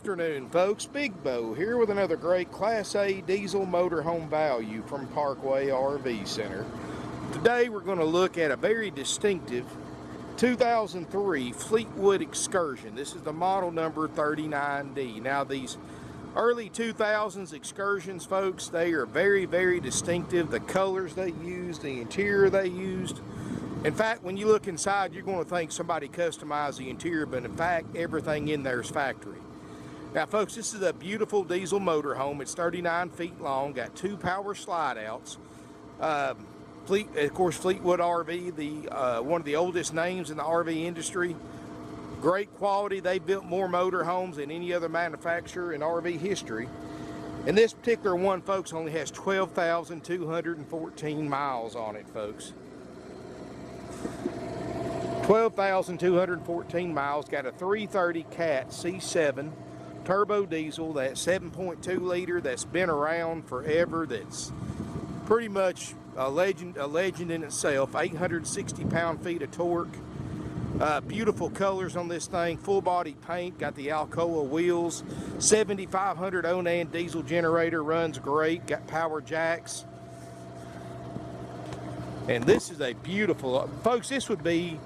afternoon, folks. Big Bo here with another great Class A diesel motorhome value from Parkway RV Center. Today we're going to look at a very distinctive 2003 Fleetwood Excursion. This is the model number 39D. Now these early 2000s Excursions, folks, they are very, very distinctive. The colors they used, the interior they used. In fact, when you look inside, you're going to think somebody customized the interior, but in fact, everything in there is factory. Now, folks, this is a beautiful diesel motorhome. It's 39 feet long, got 2 power slide outs. Of course, Fleetwood RV, one of the oldest names in the RV industry. Great quality. They built more motorhomes than any other manufacturer in RV history. And this particular one, folks, only has 12,214 miles on it, folks. 12,214 miles, got a 330 Cat C7 turbo diesel, that 7.2 liter that's been around forever, that's pretty much a legend in itself. 860 pound-feet of torque. Beautiful colors on this thing, full body paint, got the Alcoa wheels, 7,500 Onan diesel generator, runs great, got power jacks. And this is a beautiful, folks, this would be,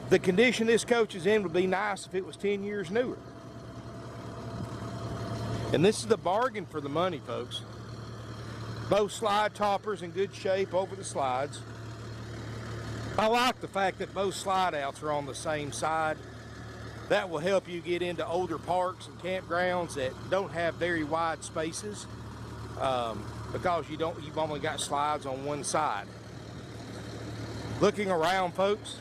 the condition this coach is in would be nice if it was 10 years newer. And this is the bargain for the money, folks. Both slide toppers in good shape over the slides. I like the fact that both slide outs are on the same side. That will help you get into older parks and campgrounds that don't have very wide spaces, because you've only got slides on one side. Looking around, folks,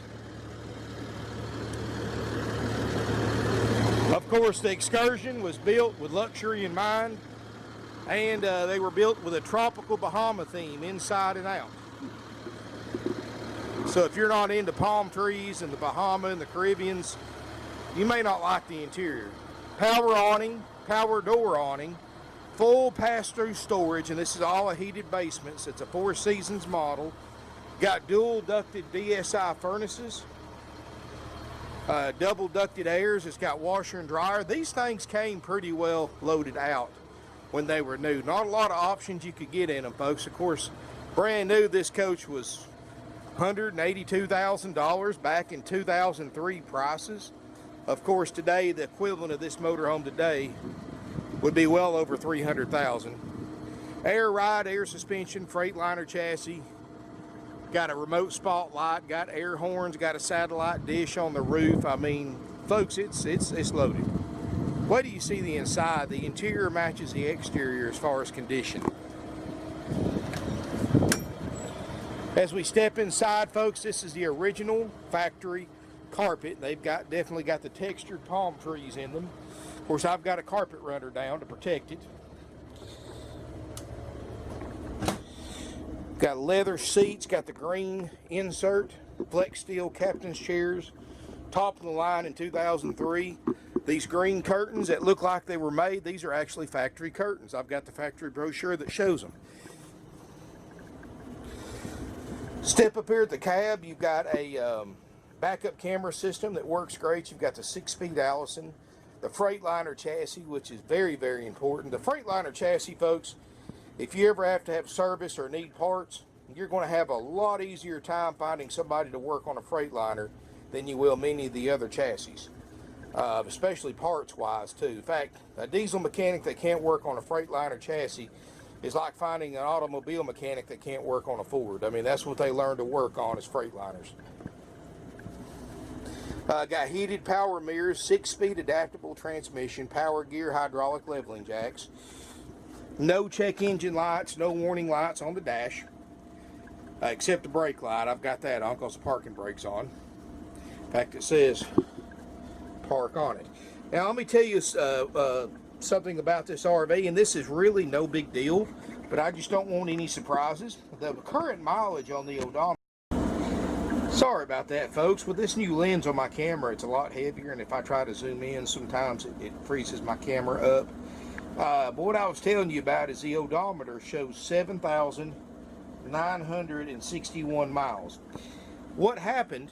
of course, the Excursion was built with luxury in mind, and they were built with a tropical Bahama theme inside and out. So if you're not into palm trees and the Bahama and the Caribbeans, you may not like the interior. Power awning, power door awning, full pass-through storage, and this is all a heated basement, so it's a 4 Seasons model. Got dual ducted DSI furnaces. Double ducted airs. It's got washer and dryer. These things came pretty well loaded out when they were new. Not a lot of options you could get in them, folks. Of course, brand new, this coach was $182,000 back in 2003 prices. Of course, today, the equivalent of this motorhome today would be well over $300,000. Air ride, air suspension, Freightliner chassis. Got a remote spotlight, got air horns, got a satellite dish on the roof. I mean, folks, it's loaded. Wait till you see the inside. The interior matches the exterior as far as condition. As we step inside, folks, this is the original factory carpet. They've definitely got the textured palm trees in them. Of course, I've got a carpet runner down to protect it. Got leather seats, got the green insert, flex steel captain's chairs, top of the line in 2003. These green curtains that look like they were made, these are actually factory curtains. I've got the factory brochure that shows them. Step up here at the cab, you've got a backup camera system that works great. You've got the 6-speed Allison, the Freightliner chassis, which is very, very important. The Freightliner chassis, folks, if you ever have to have service or need parts, you're going to have a lot easier time finding somebody to work on a Freightliner than you will many of the other chassis, especially parts-wise, too. In fact, a diesel mechanic that can't work on a Freightliner chassis is like finding an automobile mechanic that can't work on a Ford. I mean, that's what they learn to work on, is Freightliners. Got heated power mirrors, 6-speed adaptable transmission, power gear, hydraulic leveling jacks. No check engine lights, no warning lights on the dash, except the brake light. I've got that on because the parking brake's on. In fact, it says park on it. Now, let me tell you something about this RV, and this is really no big deal, but I just don't want any surprises. The current mileage on the odometer, sorry about that, folks. With this new lens on my camera, it's a lot heavier, and if I try to zoom in, sometimes it freezes my camera up. But what I was telling you about is the odometer shows 7,961 miles. What happened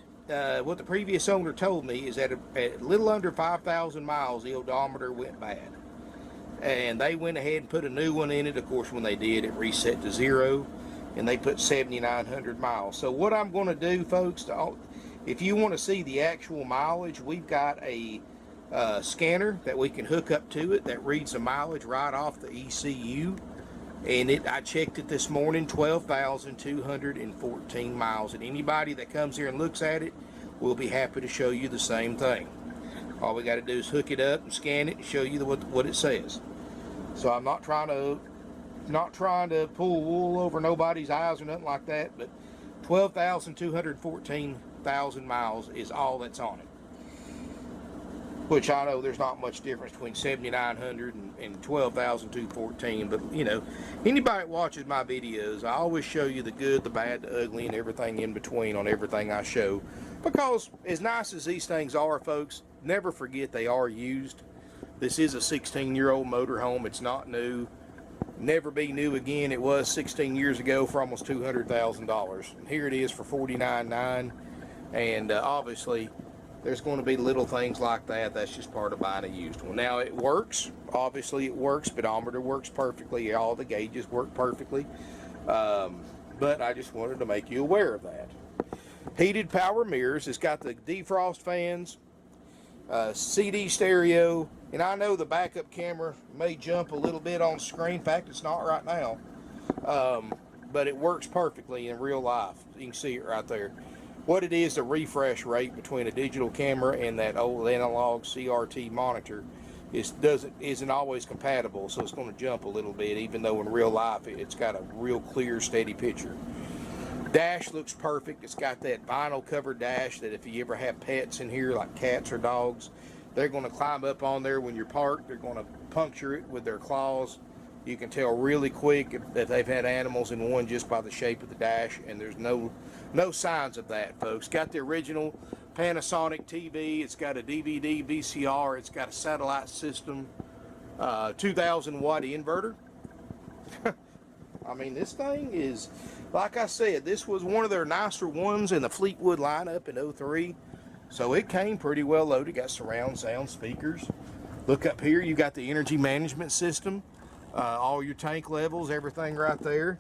what the previous owner told me is that at a little under 5,000 miles, the odometer went bad. And they went ahead and put a new one in it. Of course, when they did, it reset to 0, and they put 7,900 miles. So what I'm going to do, folks, if you want to see the actual mileage, we've got a scanner that we can hook up to it that reads the mileage right off the ECU. And I checked it this morning, 12,214 miles. And anybody that comes here and looks at it will be happy to show you the same thing. All we got to do is hook it up and scan it and show you what it says. So I'm not trying to pull wool over nobody's eyes or nothing like that, but 12,214,000 miles is all that's on it. Which I know there's not much difference between 7,900 and 12,214, but you know, anybody that watches my videos, I always show you the good, the bad, the ugly, and everything in between on everything I show. Because as nice as these things are, folks, never forget they are used. This is a 16-year-old motorhome. It's not new. Never be new again. It was 16 years ago for almost $200,000. Here it is for $49,900, and obviously there's going to be little things like that. That's just part of buying a used one. Now it works. Obviously it works. Speedometer works perfectly. All the gauges work perfectly. But I just wanted to make you aware of that. Heated power mirrors. It's got the defrost fans, CD stereo, and I know the backup camera may jump a little bit on screen. In fact, it's not right now. But it works perfectly in real life. You can see it right there. What it is, the refresh rate between a digital camera and that old analog CRT monitor isn't always compatible, so it's going to jump a little bit, even though in real life it's got a real clear, steady picture. Dash looks perfect. It's got that vinyl covered dash that if you ever have pets in here, like cats or dogs, they're going to climb up on there when you're parked. They're going to puncture it with their claws. You can tell really quick if they've had animals in one just by the shape of the dash, and there's no signs of that, folks. Got the original Panasonic TV. It's got a DVD, VCR. It's got a satellite system, 2,000 watt inverter. I mean, this thing is, like I said, this was one of their nicer ones in the Fleetwood lineup in 03. So it came pretty well loaded. Got surround sound speakers. Look up here, you got the energy management system. All your tank levels, everything right there.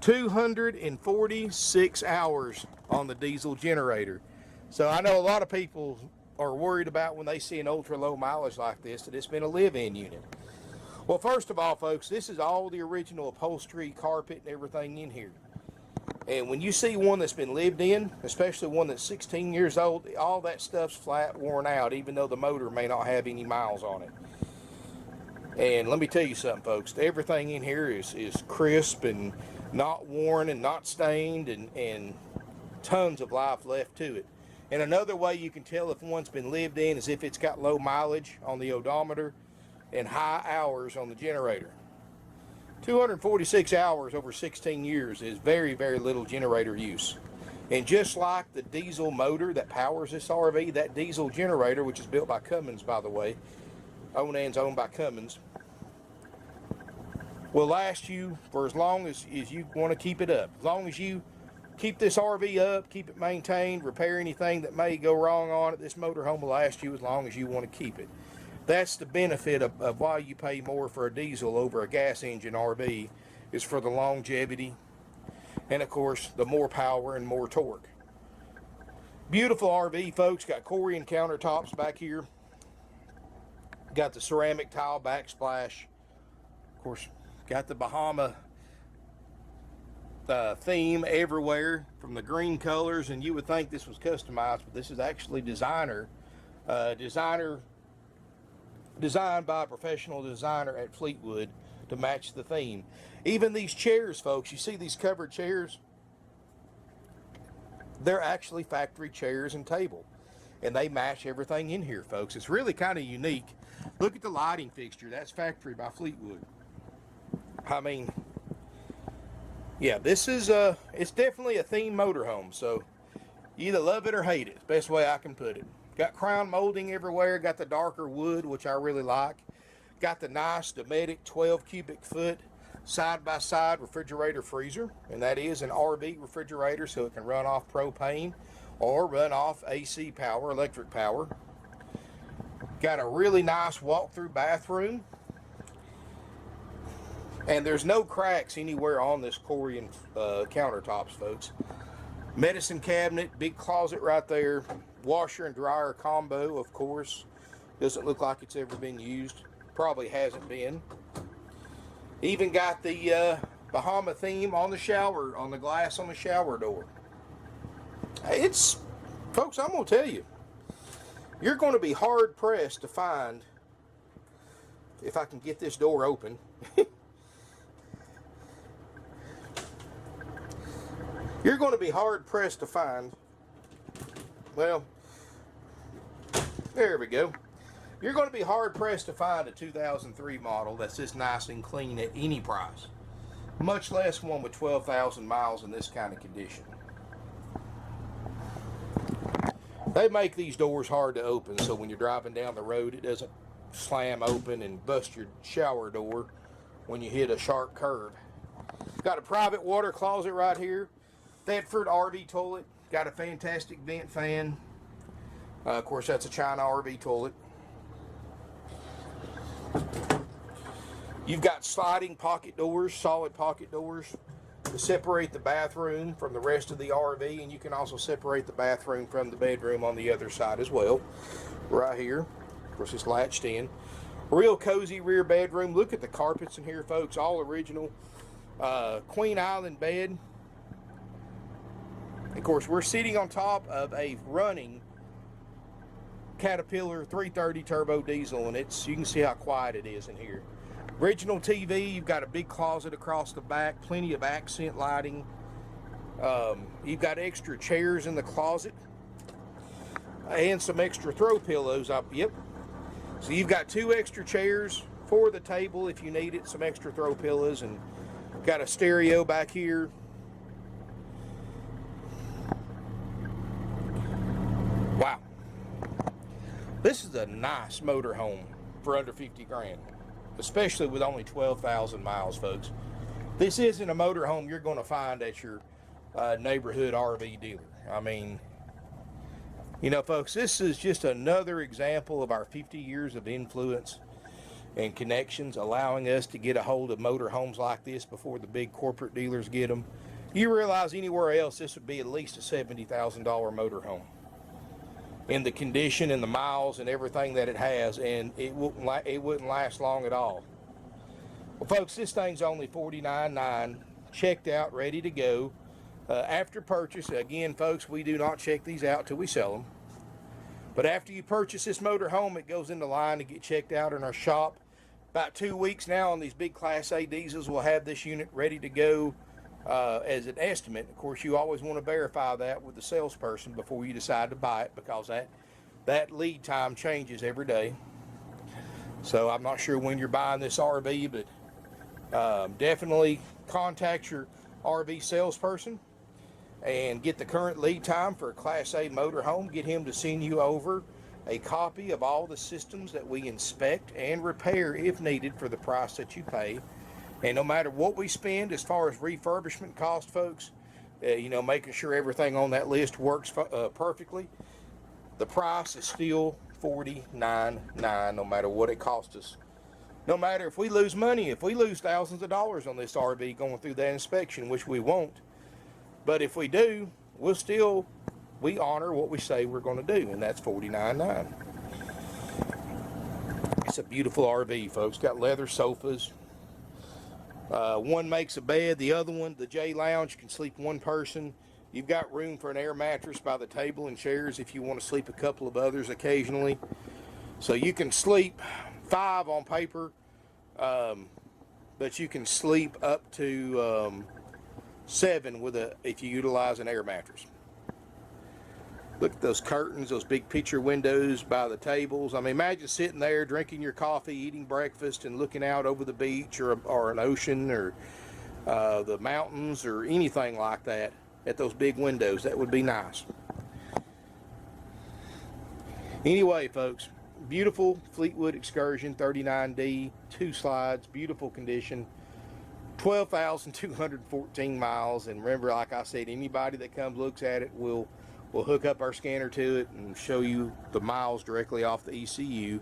246 hours on the diesel generator. So I know a lot of people are worried about when they see an ultra low mileage like this that it's been a live-in unit. Well, first of all, folks, this is all the original upholstery, carpet, and everything in here. And when you see one that's been lived in, especially one that's 16 years old, all that stuff's flat worn out, even though the motor may not have any miles on it. And let me tell you something, folks. Everything in here is crisp and not worn and not stained, and tons of life left to it. And another way you can tell if one's been lived in is if it's got low mileage on the odometer and high hours on the generator. 246 hours over 16 years is very, very little generator use. And just like the diesel motor that powers this RV, that diesel generator, which is built by Cummins, by the way, Onan's owned by Cummins, will last you for as long as you want to keep it up. As long as you keep this RV up, keep it maintained, repair anything that may go wrong on it, this motorhome will last you as long as you want to keep it. That's the benefit of why you pay more for a diesel over a gas engine RV, is for the longevity and, of course, the more power and more torque. Beautiful RV, folks. Got Corian countertops back here. Got the ceramic tile backsplash. Of course, got the Bahama theme everywhere from the green colors, and you would think this was customized, but this is actually designed by a professional designer at Fleetwood to match the theme. Even these chairs, folks, you see these covered chairs? They're actually factory chairs and table, and they match everything in here, folks. It's really kind of unique. Look at the lighting fixture. That's factory by Fleetwood. I mean, yeah, this is it's definitely a theme motorhome, so you either love it or hate it. Best way I can put it. Got crown molding everywhere. Got the darker wood, which I really like. Got the nice Dometic 12 cubic foot side-by-side refrigerator freezer, and that is an RV refrigerator, so it can run off propane or run off AC power, electric power. Got a really nice walk-through bathroom. And there's no cracks anywhere on this Corian countertops, folks. Medicine cabinet, big closet right there. Washer and dryer combo, of course. Doesn't look like it's ever been used. Probably hasn't been. Even got the Bahama theme on the shower, on the glass on the shower door. It's, folks, I'm going to tell you, you're going to be hard pressed to find, if I can get this door open, you're going to be hard pressed to find, well, there we go. You're going to be hard pressed to find a 2003 model that's this nice and clean at any price, much less one with 12,000 miles in this kind of condition. They make these doors hard to open, so when you're driving down the road, it doesn't slam open and bust your shower door when you hit a sharp curve. Got a private water closet right here. Thetford RV toilet. Got a fantastic vent fan. Of course, that's a China RV toilet. You've got sliding pocket doors, solid pocket doors, to separate the bathroom from the rest of the RV, and you can also separate the bathroom from the bedroom on the other side as well. Right here, of course, it's latched in. Real cozy rear bedroom. Look at the carpets in here, folks. All original. Queen Island bed. Of course, we're sitting on top of a running Caterpillar 330 turbo diesel, and you can see how quiet it is in here. Original TV. You've got a big closet across the back, plenty of accent lighting. You've got extra chairs in the closet and some extra throw pillows up. Yep. So you've got 2 extra chairs for the table if you need it, some extra throw pillows, and got a stereo back here. Wow. This is a nice motorhome for under 50 grand. Especially with only 12,000 miles, folks. This isn't a motorhome you're going to find at your neighborhood RV dealer. I mean, you know, folks, this is just another example of our 50 years of influence and connections, allowing us to get a hold of motorhomes like this before the big corporate dealers get them. You realize anywhere else this would be at least a $70,000 motorhome. In the condition and the miles and everything that it has, and it wouldn't last long at all. Well, folks, this thing's only $49,900, checked out, ready to go. After purchase, again, folks, we do not check these out till we sell them. But after you purchase this motor home, it goes into line to get checked out in our shop. About 2 weeks now on these big Class A diesels, we'll have this unit ready to go as an estimate. Of course, you always want to verify that with the salesperson before you decide to buy it, because that lead time changes every day. So I'm not sure when you're buying this RV, but definitely contact your RV salesperson and get the current lead time for a Class A motorhome. Get him to send you over a copy of all the systems that we inspect and repair if needed for the price that you pay. And no matter what we spend as far as refurbishment cost, folks, you know, making sure everything on that list works perfectly, the price is still $49,900 no matter what it costs us. No matter if we lose money, if we lose thousands of dollars on this RV going through that inspection, which we won't. But if we do, we honor what we say we're going to do, and that's $49,900. It's a beautiful RV, folks. Got leather sofas. One makes a bed, the other one, the J Lounge, can sleep one person. You've got room for an air mattress by the table and chairs if you want to sleep a couple of others occasionally. So you can sleep 5 on paper, but you can sleep up to 7 if you utilize an air mattress. Look at those curtains, those big picture windows by the tables. I mean, imagine sitting there drinking your coffee, eating breakfast, and looking out over the beach or an ocean or the mountains or anything like that at those big windows. That would be nice. Anyway, folks, beautiful Fleetwood Excursion 39D, 2 slides, beautiful condition, 12,214 miles. And remember, like I said, anybody that comes looks at it will We'll hook up our scanner to it and show you the miles directly off the ECU.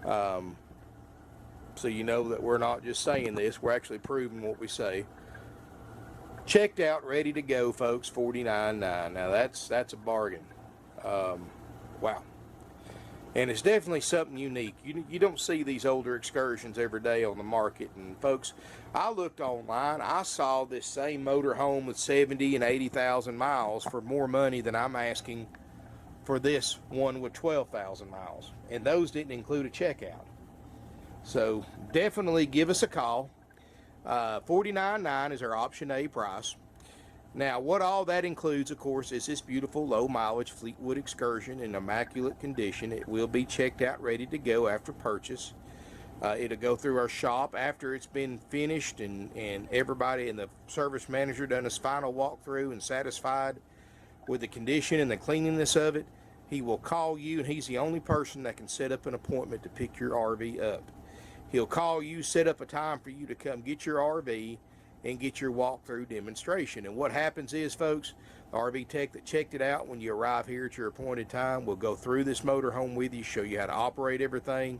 So you know that we're not just saying this, we're actually proving what we say. Checked out, ready to go, folks, $49.9. Now that's a bargain. Wow. And it's definitely something unique. You don't see these older Excursions every day on the market. And folks, I looked online, I saw this same motorhome with 70 and 80,000 miles for more money than I'm asking for this one with 12,000 miles. And those didn't include a checkout. So definitely give us a call. $49.9 is our option A price. Now, what all that includes, of course, is this beautiful low-mileage Fleetwood Excursion in immaculate condition. It will be checked out, ready to go after purchase. It'll go through our shop after it's been finished, and everybody and the service manager done his final walkthrough and satisfied with the condition and the cleanliness of it. He will call you, and he's the only person that can set up an appointment to pick your RV up. He'll call you, set up a time for you to come get your RV and get your walkthrough demonstration. And what happens is, folks, the RV tech that checked it out when you arrive here at your appointed time will go through this motorhome with you, show you how to operate everything,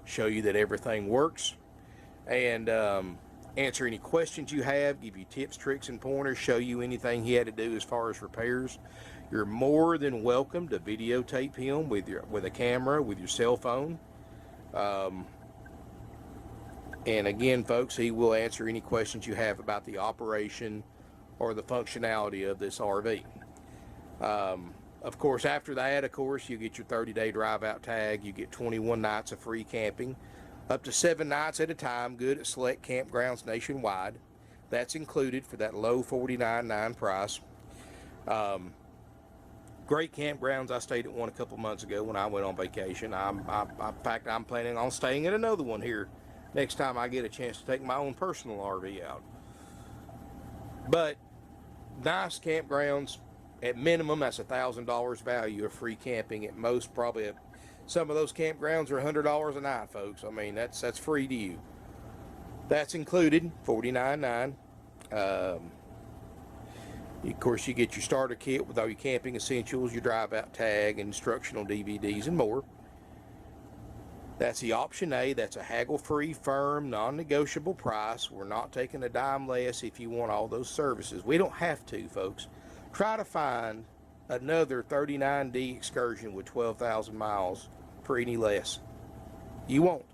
show you that everything works, and answer any questions you have, give you tips, tricks, and pointers, show you anything he had to do as far as repairs. You're more than welcome to videotape him with a camera, with your cell phone. And again, folks, he will answer any questions you have about the operation or the functionality of this RV. Of course, after that, of course, you get your 30-day drive-out tag. You get 21 nights of free camping, up to 7 nights at a time, good at select campgrounds nationwide. That's included for that low $49.9 price. Great campgrounds. I stayed at one a couple months ago when I went on vacation. In fact, I'm planning on staying at another one here next time I get a chance to take my own personal RV out. But nice campgrounds. At minimum, that's $1,000 value of free camping. At most, probably some of those campgrounds are $100 a night, folks. I mean, that's free to you. That's included, $49.9. Of course, you get your starter kit with all your camping essentials, your drive-out tag, instructional DVDs, and more. That's the option A. That's a haggle-free, firm, non-negotiable price. We're not taking a dime less if you want all those services. We don't have to, folks. Try to find another 39D Excursion with 12,000 miles for any less. You won't.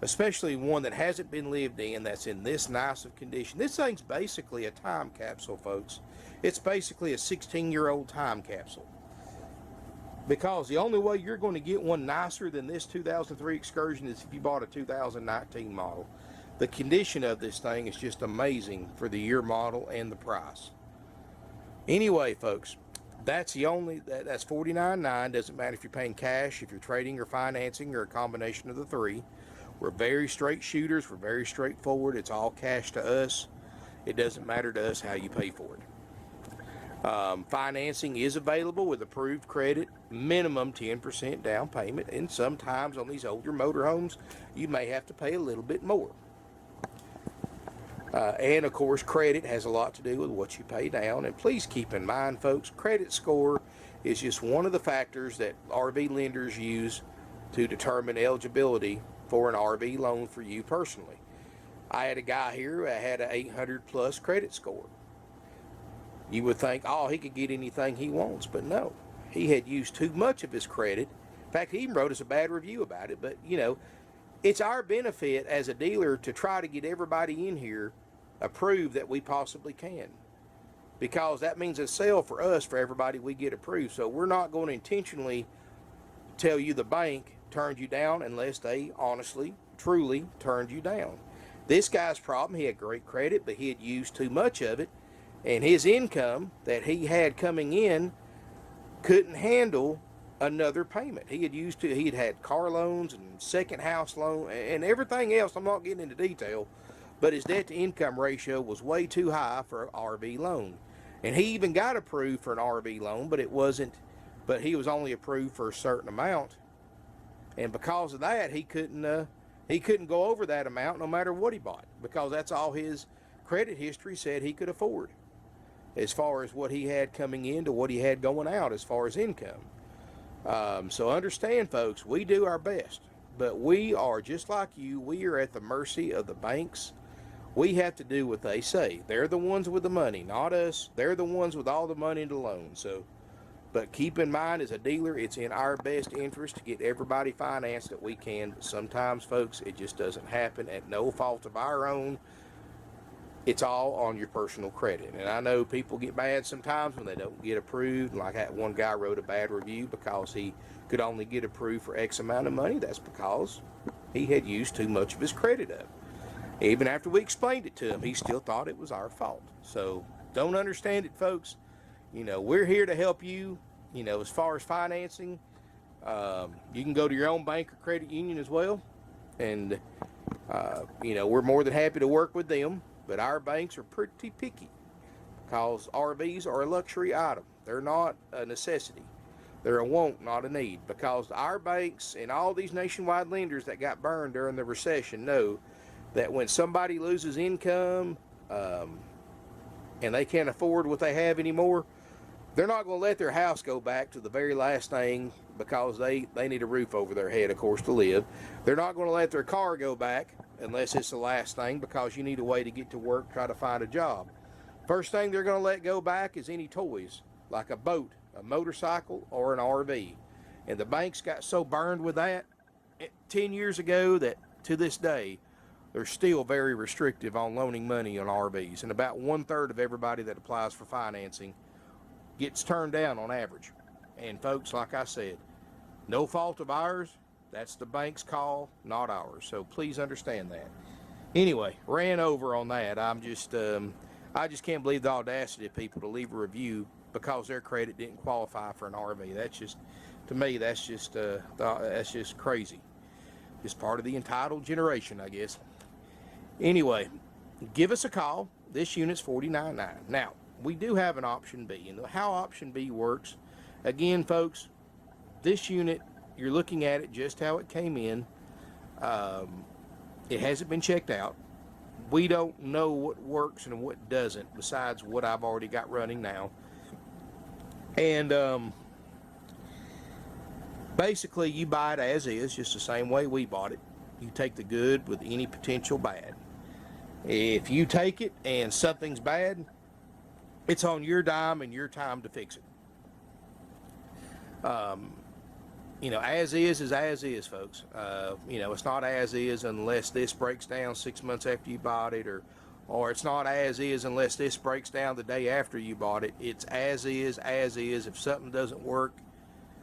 Especially one that hasn't been lived in, that's in this nice of condition. This thing's basically a time capsule, folks. It's basically a 16-year-old time capsule. Because the only way you're going to get one nicer than this 2003 Excursion is if you bought a 2019 model. The condition of this thing is just amazing for the year model and the price. Anyway, folks, that's $49.9. Doesn't matter if you're paying cash, if you're trading or financing, or a combination of the three. We're very straight shooters. We're very straightforward. It's all cash to us. It doesn't matter to us how you pay for it. Financing is available with approved credit, minimum 10% down payment, and sometimes on these older motorhomes, you may have to pay a little bit more. And of course, credit has a lot to do with what you pay down. And please keep in mind, folks, credit score is just one of the factors that RV lenders use to determine eligibility for an RV loan for you personally. I had a guy here who had an 800 plus credit score. You would think, oh, he could get anything he wants, but no. He had used too much of his credit. In fact, he even wrote us a bad review about it, but you know, it's our benefit as a dealer to try to get everybody in here approved that we possibly can, because that means a sale for us for everybody we get approved. So we're not going to intentionally tell you the bank turned you down unless they honestly, truly turned you down. This guy's problem, he had great credit, but he had used too much of it, and his income that he had coming in couldn't handle another payment. He had had car loans and second house loan and everything else. I'm not getting into detail, but his debt to income ratio was way too high for an RV loan. And he even got approved for an RV loan, but he was only approved for a certain amount. And because of that, he couldn't go over that amount no matter what he bought, because that's all his credit history said he could afford. as far as what he had coming in to what he had going out as far as income. So understand, folks, we do our best, but we are just like you. We are at the mercy of the banks. We have to do what they say. They're the ones with the money, not us. They're the ones with all the money in the loan. So, but keep in mind, as a dealer, it's in our best interest to get everybody financed that we can. But sometimes, folks, it just doesn't happen at no fault of our own. It's all on your personal credit. And I know people get mad sometimes when they don't get approved. Like that one guy wrote a bad review because he could only get approved for X amount of money. That's because he had used too much of his credit up. Even after we explained it to him, he still thought it was our fault. So don't understand it, folks. You know, we're here to help you. You know, as far as financing, you can go to your own bank or credit union as well. And, you know, we're more than happy to work with them. But our banks are pretty picky because RVs are a luxury item. They're not a necessity. They're a want, not a need. Because our banks and all these nationwide lenders that got burned during the recession know that when somebody loses income and they can't afford what they have anymore, they're not going to let their house go back to the very last thing because they need a roof over their head, of course, to live. They're not going to let their car go back unless it's the last thing because you need a way to get to work, try to find a job. First thing they're going to let go back is any toys, like a boat, a motorcycle, or an RV. And the banks got so burned with that 10 years ago that to this day, they're still very restrictive on loaning money on RVs. And about 1/3 of everybody that applies for financing gets turned down on average. And folks, like I said, no fault of ours. That's the bank's call, not ours. So please understand that. Anyway, ran over on that. I just can't believe the audacity of people to leave a review because their credit didn't qualify for an RV. That's just, to me, that's just crazy. Just part of the entitled generation, I guess. Anyway, give us a call. This unit's $49.9. Now, we do have an option B, and how option B works, again, folks, this unit, you're looking at it just how it came in. It hasn't been checked out. We don't know what works and what doesn't besides what I've already got running now. And basically you buy it as is, just the same way we bought it. You take the good with any potential bad. If you take it and something's bad, it's on your dime and your time to fix it. You know, as is as is, folks. You know, it's not as is unless this breaks down 6 months after you bought it, or it's not as is unless this breaks down the day after you bought it. It's as is as is. If something doesn't work,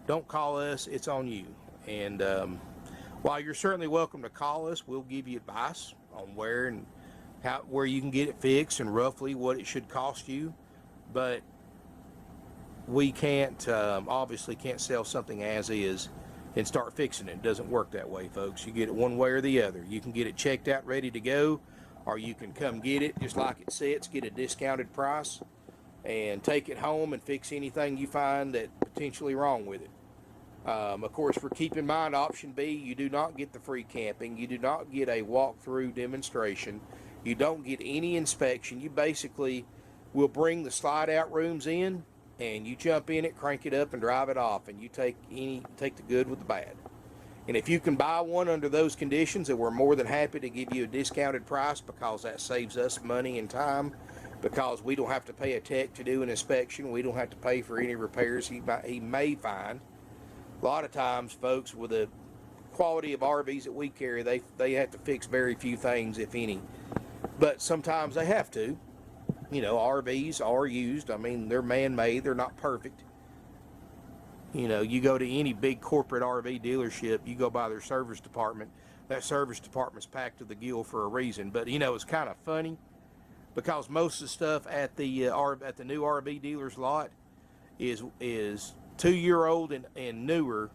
don't call us. It's on you. And while you're certainly welcome to call us, we'll give you advice on where you can get it fixed and roughly what it should cost you. But we can't, obviously can't sell something as is and start fixing it. It doesn't work that way, folks. You get it one way or the other. You can get it checked out, ready to go, or you can come get it just like it sits, get a discounted price, and take it home and fix anything you find that potentially wrong with it. Of course, for keep in mind, option B, you do not get the free camping. You do not get a walkthrough demonstration. You don't get any inspection. You basically will bring the slide out rooms in, and you jump in it, crank it up, and drive it off, and you take the good with the bad. And if you can buy one under those conditions, then we're more than happy to give you a discounted price because that saves us money and time, because we don't have to pay a tech to do an inspection. We don't have to pay for any repairs he may find. A lot of times, folks, with the quality of RVs that we carry, they have to fix very few things, if any. But sometimes they have to. You know, RVs are used. I mean, they're man-made. They're not perfect. You know, you go to any big corporate RV dealership, you go by their service department. That service department's packed to the gill for a reason. But, you know, it's kind of funny because most of the stuff at the new RV dealer's lot is 2-year-old and newer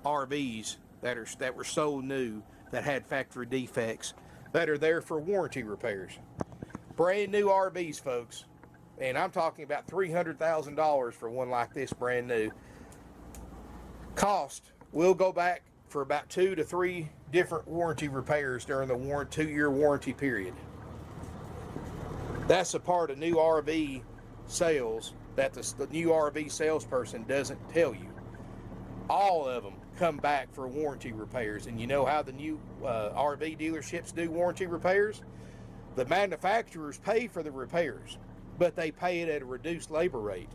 RVs that were sold new that had factory defects that are there for warranty repairs. Brand new RVs, folks, and I'm talking about $300,000 for one like this, brand new. Cost will go back for about 2 to 3 different warranty repairs during the 2-year warranty period. That's a part of new RV sales that the new RV salesperson doesn't tell you. All of them come back for warranty repairs. And you know how the new RV dealerships do warranty repairs? The manufacturers pay for the repairs, but they pay it at a reduced labor rate.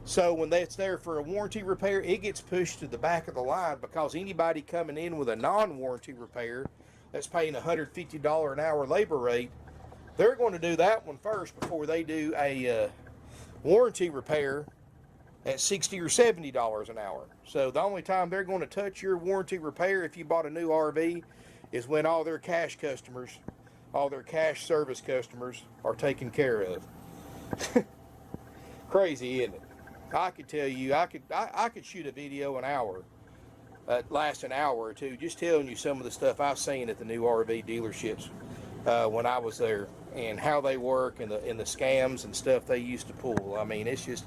So when that's there for a warranty repair, it gets pushed to the back of the line, because anybody coming in with a non-warranty repair that's paying $150 an hour labor rate, they're going to do that one first before they do a warranty repair at $60 or $70 an hour. So the only time they're going to touch your warranty repair if you bought a new RV is when all their cash customers, all their cash service customers are taken care of. Crazy, isn't it? I could tell you, I could shoot a video an hour, last an hour or two, just telling you some of the stuff I've seen at the new RV dealerships when I was there, and how they work, and the scams and stuff they used to pull. I mean, it's just,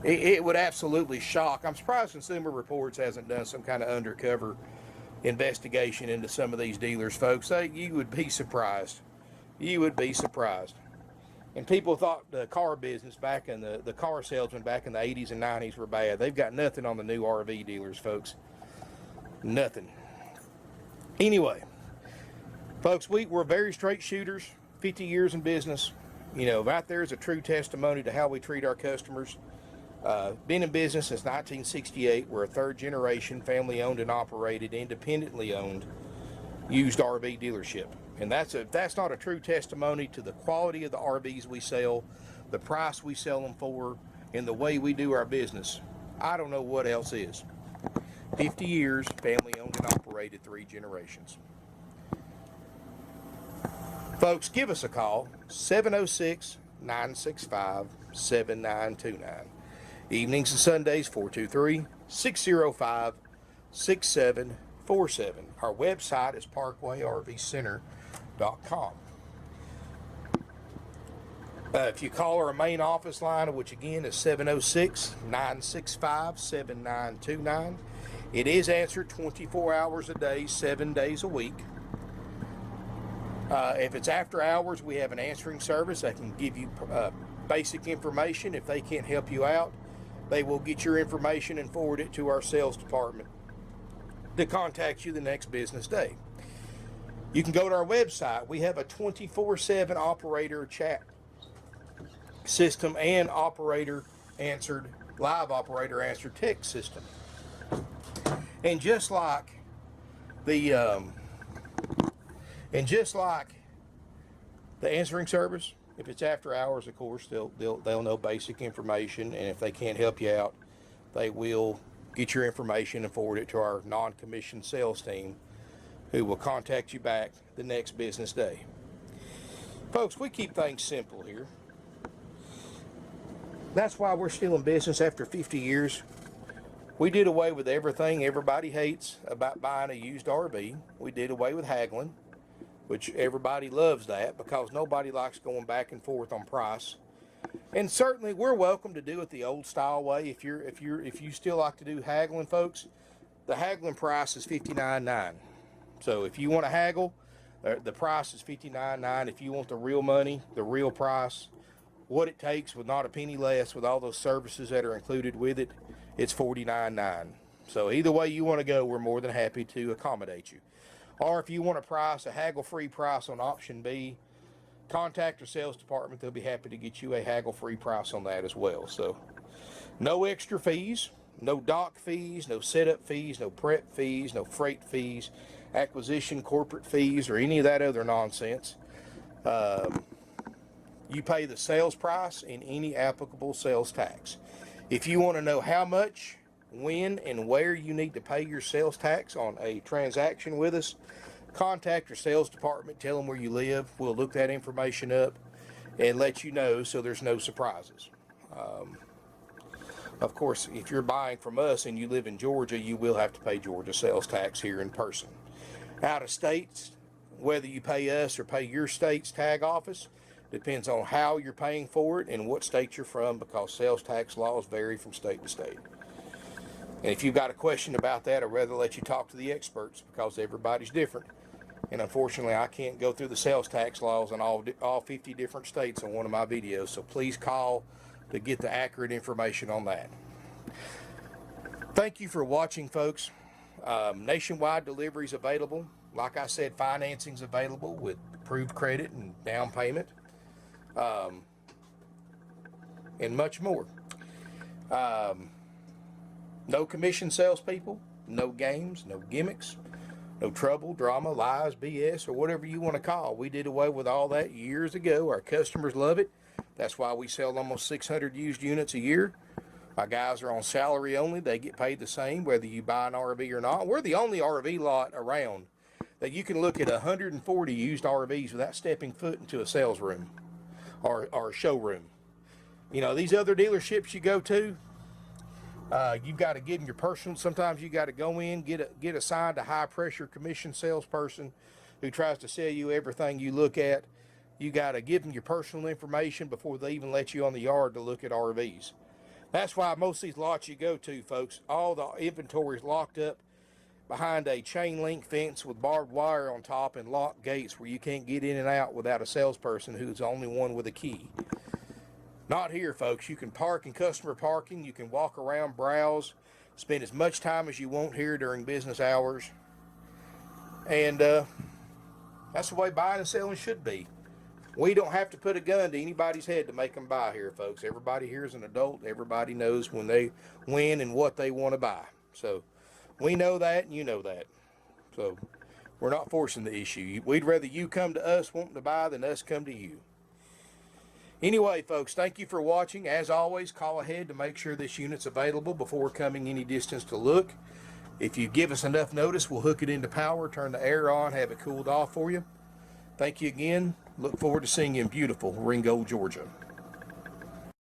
it would absolutely shock. I'm surprised Consumer Reports hasn't done some kind of undercover investigation into some of these dealers, folks. You would be surprised. You would be surprised. And people thought the car business back in the car salesmen back in the 80s and 90s were bad. They've got nothing on the new RV dealers, folks. Nothing. Anyway, folks, we're very straight shooters, 50 years in business. You know, right there is a true testimony to how we treat our customers. Been in business since 1968. We're a third generation, family owned and operated, independently owned used RV dealership. And that's not a true testimony to the quality of the RVs we sell, the price we sell them for, and the way we do our business. I don't know what else is. 50 years, family owned and operated, 3 generations. Folks, give us a call, 706-965-7929. Evenings and Sundays, 423-605-6747. Our website is parkwayrvcenter.com. If you call our main office line, which again is 706-965-7929, it is answered 24 hours a day, 7 days a week. If it's after hours, we have an answering service that can give you basic information. If they can't help you out, they will get your information and forward it to our sales department to contact you the next business day. You can go to our website. We have a 24/7 operator chat system and live operator answered text system. And just like the answering service, if it's after hours, of course, they'll know basic information, and if they can't help you out, they will get your information and forward it to our non-commissioned sales team, who will contact you back the next business day. Folks, we keep things simple here. That's why we're still in business after 50 years. We did away with everything everybody hates about buying a used RV. We did away with haggling, which everybody loves that, because nobody likes going back and forth on price. And certainly we're welcome to do it the old style way. If you still like to do haggling, folks, the haggling price is $59.9. So if you want to haggle, the price is $59.9. If you want the real money, the real price, what it takes with not a penny less, with all those services that are included with it, it's $49.9. So either way you want to go, we're more than happy to accommodate you. Or if you want a haggle-free price on option B, contact our sales department. They'll be happy to get you a haggle-free price on that as well. So no extra fees, no dock fees, no setup fees, no prep fees, no freight fees, acquisition corporate fees, or any of that other nonsense. You pay the sales price and any applicable sales tax. If you want to know how much, when, and where you need to pay your sales tax on a transaction with us, contact your sales department, tell them where you live. We'll look that information up and let you know, so there's no surprises. Of course, if you're buying from us and you live in Georgia, you will have to pay Georgia sales tax here in person. Out of states, whether you pay us or pay your state's tag office, depends on how you're paying for it and what state you're from, because sales tax laws vary from state to state. And if you've got a question about that, I'd rather let you talk to the experts, because everybody's different. And unfortunately, I can't go through the sales tax laws in all 50 different states on one of my videos. So please call to get the accurate information on that. Thank you for watching, folks. Nationwide deliveries available. Like I said, financing's available with approved credit and down payment, and much more. No commission salespeople, no games, no gimmicks, no trouble, drama, lies, BS, or whatever you want to call. We did away with all that years ago. Our customers love it. That's why we sell almost 600 used units a year. My guys are on salary only. They get paid the same whether you buy an RV or not. We're the only RV lot around that you can look at 140 used RVs without stepping foot into a sales room or a showroom. You know, these other dealerships you go to, you've got to give them your personal. Sometimes you got to go in, get assigned a high pressure commission salesperson who tries to sell you everything you look at. You got to give them your personal information before they even let you on the yard to look at RVs. That's why most of these lots you go to, folks, all the inventory is locked up behind a chain link fence with barbed wire on top and locked gates where you can't get in and out without a salesperson who's the only one with a key. Not here, folks. You can park in customer parking. You can walk around, browse, spend as much time as you want here during business hours. And that's the way buying and selling should be. We don't have to put a gun to anybody's head to make them buy here, folks. Everybody here is an adult. Everybody knows when and what they want to buy. So we know that, and you know that. So we're not forcing the issue. We'd rather you come to us wanting to buy than us come to you. Anyway, folks, thank you for watching. As always, call ahead to make sure this unit's available before coming any distance to look. If you give us enough notice, we'll hook it into power, turn the air on, have it cooled off for you. Thank you again. Look forward to seeing you in beautiful Ringgold, Georgia.